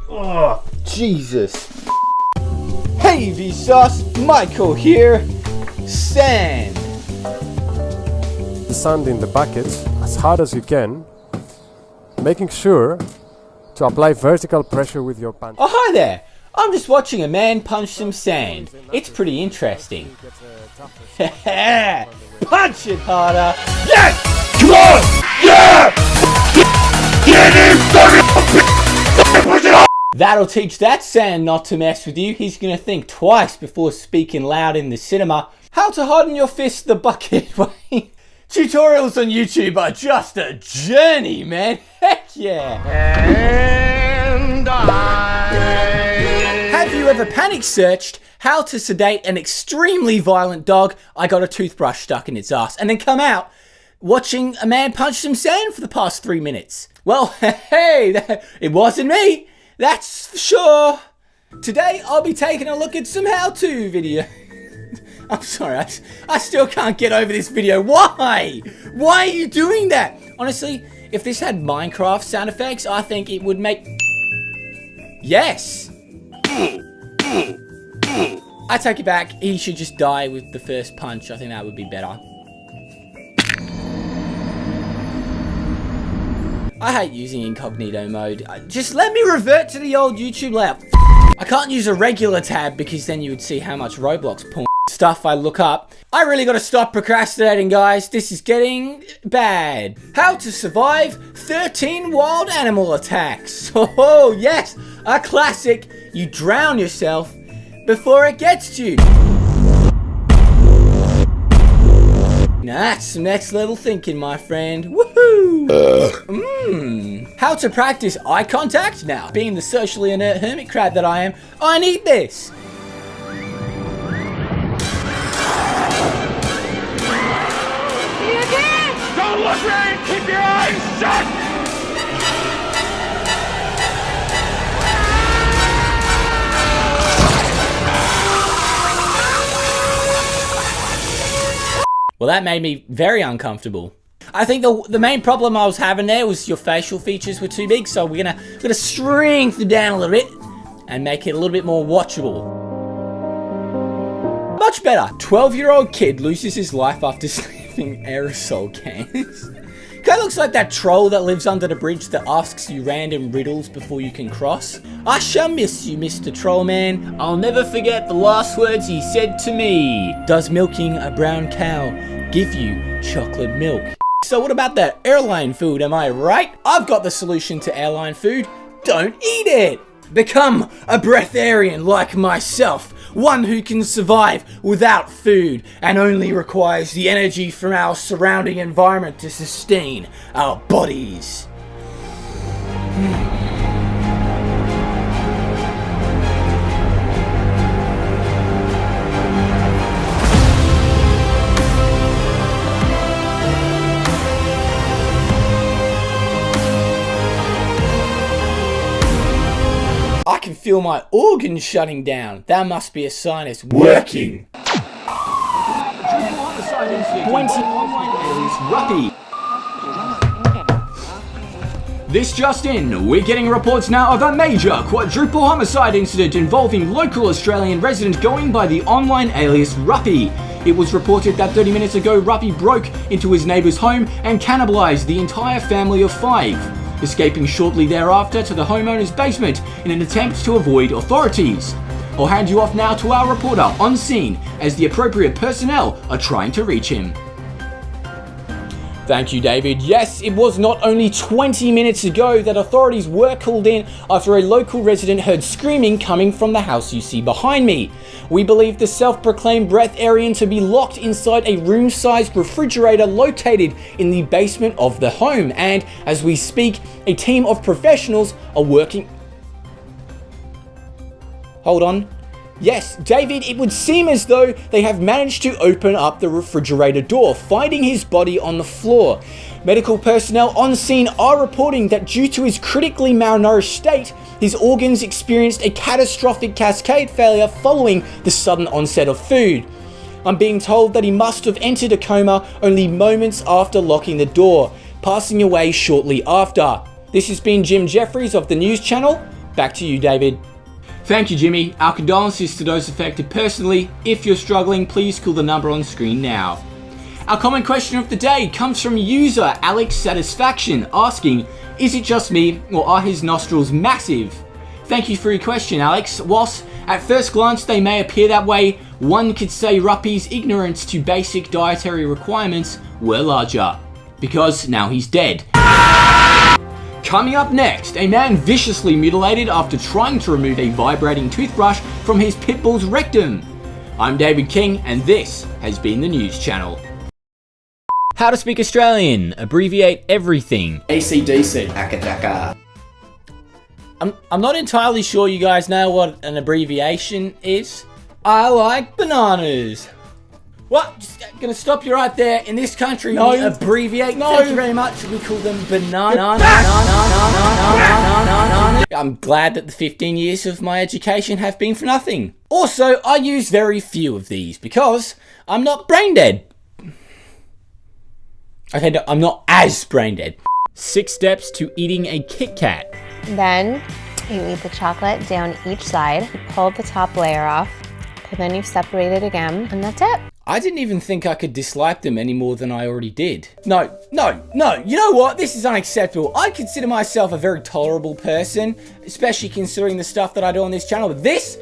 Oh, Jesus. Hey Vsauce, Michael here. Sand. The sand in the bucket as hard as you can, making sure to apply vertical pressure with your punch. Oh, hi there. I'm just watching a man punch some sand. It's pretty interesting. Punch it harder. Yes! Come on! Yeah! Get him! Push it on! That'll teach that sand not to mess with you. He's gonna think twice before speaking loud in the cinema. How to harden your fist the bucket way. Tutorials on YouTube are just a journey, man. Heck yeah. And have you ever panic searched how to sedate an extremely violent dog? I got a toothbrush stuck in its ass and then come out watching a man punch some sand for the past 3 minutes. Well, hey, it wasn't me. That's for sure. Today I'll be taking a look at some how-to video. I'm sorry, I still can't get over this video. Why? Why are you doing that? Honestly, if this had Minecraft sound effects, I think it would make... Yes! I take it back. He should just die with the first punch. I think that would be better. I hate using incognito mode. Just let me revert to the old YouTube layout. I can't use a regular tab because then you would see how much Roblox porn stuff I look up. I really gotta stop procrastinating, guys. This is getting bad. How to survive 13 wild animal attacks. Oh, yes, a classic. You drown yourself before it gets to you. Now that's some next level thinking, my friend. Woohoo! How to practice eye contact? Now, being the socially inert hermit crab that I am, I need this. Don't look right! Keep your eyes shut! Well, that made me very uncomfortable. I think the main problem I was having there was your facial features were too big, so we're gonna shrink them down a little bit and make it a little bit more watchable. Much better. 12-year-old kid loses his life after sniffing aerosol cans. Kinda looks like that troll that lives under the bridge that asks you random riddles before you can cross. I shall miss you, Mr. Trollman. I'll never forget the last words he said to me. Does milking a brown cow give you chocolate milk? So what about the airline food, am I right? I've got the solution to airline food. Don't eat it! Become a breatharian like myself. One who can survive without food and only requires the energy from our surrounding environment to sustain our bodies. I can feel my organs shutting down. That must be a sign it's working. 20 online alias Ruppy. This just in, we're getting reports now of a major quadruple homicide incident involving local Australian resident going by the online alias Ruppy. It was reported that 30 minutes ago, Ruppy broke into his neighbour's home and cannibalised the entire family of 5. Escaping shortly thereafter to the homeowner's basement in an attempt to avoid authorities. I'll hand you off now to our reporter on scene as the appropriate personnel are trying to reach him. Thank you, David. Yes, it was not only 20 minutes ago that authorities were called in after a local resident heard screaming coming from the house you see behind me. We believe the self-proclaimed breatharian to be locked inside a room-sized refrigerator located in the basement of the home, and as we speak, a team of professionals are working... Hold on. Yes, David, it would seem as though they have managed to open up the refrigerator door, finding his body on the floor. Medical personnel on scene are reporting that due to his critically malnourished state, his organs experienced a catastrophic cascade failure following the sudden onset of food. I'm being told that he must have entered a coma only moments after locking the door, passing away shortly after. This has been Jim Jeffries of the news channel. Back to you, David. Thank you, Jimmy. Our condolences to those affected personally. If you're struggling, please call the number on screen now. Our common question of the day comes from user Alex Satisfaction asking, is it just me or are his nostrils massive? Thank you for your question, Alex. Whilst at first glance they may appear that way, one could say Ruppy's ignorance to basic dietary requirements were larger. Because now he's dead. Coming up next, a man viciously mutilated after trying to remove a vibrating toothbrush from his pit bull's rectum. I'm David King, and this has been the News Channel. How to speak Australian, abbreviate everything. ACDC. Akadaka. I'm not entirely sure you guys know what an abbreviation is. I like bananas. Well, just gonna stop you right there. In this country, we abbreviate. Thank you very much. We call them banana. I'm glad that the 15 years of my education have been for nothing. Also, I use very few of these because I'm not brain dead. Okay, no, I'm not as brain dead. 6 steps to eating a Kit Kat. Then you eat the chocolate down each side, you pull the top layer off, and then you separate it again, and that's it. I didn't even think I could dislike them any more than I already did. No. You know what? This is unacceptable. I consider myself a very tolerable person, especially considering the stuff that I do on this channel. But this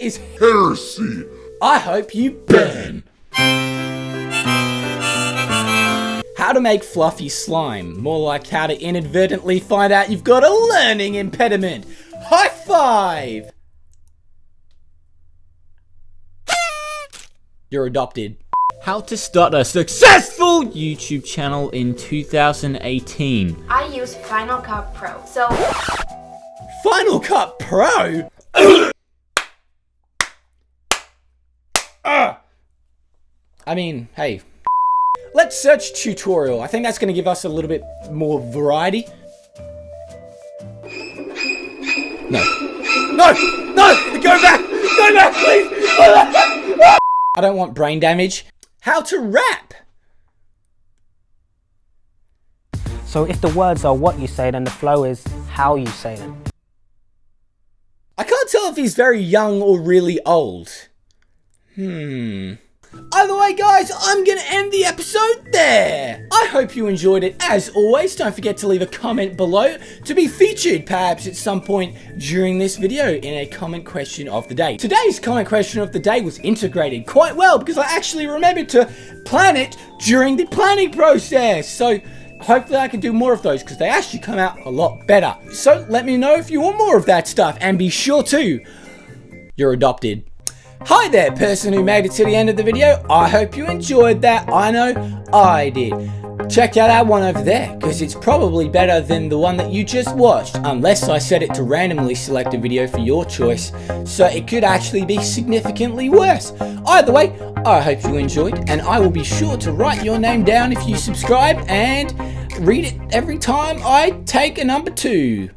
is heresy. I hope you burn. How to make fluffy slime. More like how to inadvertently find out you've got a learning impediment. High five! You're adopted. How to start a successful YouTube channel in 2018. I use Final Cut Pro. So Final Cut Pro? I mean, hey. Let's search tutorial. I think that's going to give us a little bit more variety. No, go back, please. I don't want brain damage. How to rap? So if the words are what you say, then the flow is how you say them. I can't tell if he's very young or really old. Either way, guys, I'm going to end the episode there. I hope you enjoyed it. As always, don't forget to leave a comment below to be featured perhaps at some point during this video in a comment question of the day. Today's comment question of the day was integrated quite well because I actually remembered to plan it during the planning process. So hopefully I can do more of those because they actually come out a lot better. So let me know if you want more of that stuff and be sure to, you're adopted. Hi there, person who made it to the end of the video. I hope you enjoyed that. I know I did. Check out that one over there, because it's probably better than the one that you just watched, unless I set it to randomly select a video for your choice, so it could actually be significantly worse. Either way, I hope you enjoyed, and I will be sure to write your name down if you subscribe, and read it every time I take a number 2.